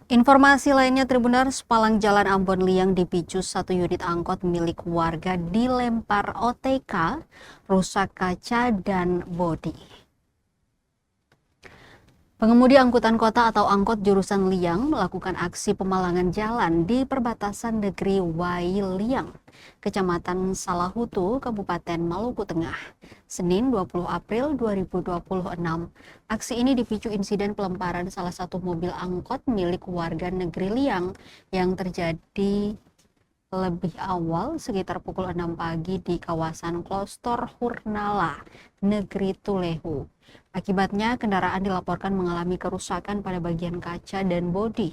Informasi lainnya, Tribuners, palang jalan Ambon Liang dipicu satu unit angkot milik warga dilempar OTK, rusak kaca dan bodi. Pengemudi angkutan kota atau angkot jurusan Liang melakukan aksi pemalangan jalan di perbatasan negeri Wai Liang, Kecamatan Salahutu, Kabupaten Maluku Tengah, Senin 20 April 2026. Aksi ini dipicu insiden pelemparan salah satu mobil angkot milik warga negeri Liang yang terjadi lebih awal sekitar pukul 6 pagi di kawasan Klostor Hurnala, Negeri Tulehu. Akibatnya kendaraan dilaporkan mengalami kerusakan pada bagian kaca dan bodi.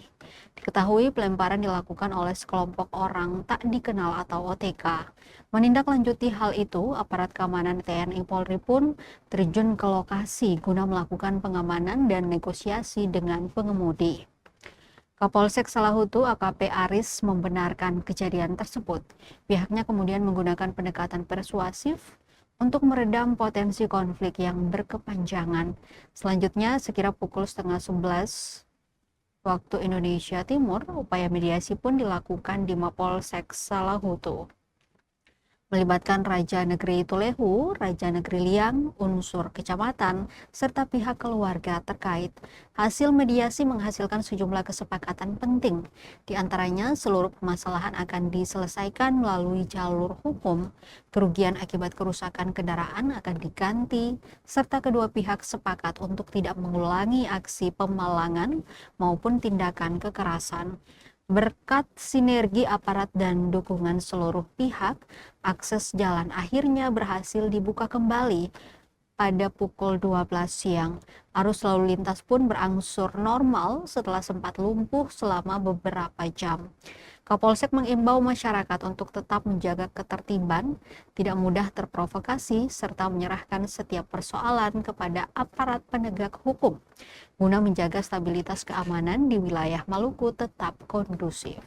Diketahui pelemparan dilakukan oleh sekelompok orang tak dikenal atau OTK. Menindaklanjuti hal itu, aparat keamanan TNI Polri pun terjun ke lokasi guna melakukan pengamanan dan negosiasi dengan pengemudi. Kapolsek Salahutu AKP Aris membenarkan kejadian tersebut. Pihaknya kemudian menggunakan pendekatan persuasif untuk meredam potensi konflik yang berkepanjangan. Selanjutnya, sekira pukul 10:30 waktu Indonesia Timur, upaya mediasi pun dilakukan di Mapolsek Salahutu, melibatkan Raja Negeri Tulehu, Raja Negeri Liang, unsur kecamatan, serta pihak keluarga terkait. Hasil mediasi menghasilkan sejumlah kesepakatan penting. Di antaranya, seluruh permasalahan akan diselesaikan melalui jalur hukum, kerugian akibat kerusakan kendaraan akan diganti, serta kedua pihak sepakat untuk tidak mengulangi aksi pemalangan maupun tindakan kekerasan. Berkat sinergi aparat dan dukungan seluruh pihak, akses jalan akhirnya berhasil dibuka kembali pada pukul 12 siang. Arus lalu lintas pun berangsur normal setelah sempat lumpuh selama beberapa jam. Kapolsek mengimbau masyarakat untuk tetap menjaga ketertiban, tidak mudah terprovokasi, serta menyerahkan setiap persoalan kepada aparat penegak hukum, guna menjaga stabilitas keamanan di wilayah Maluku tetap kondusif.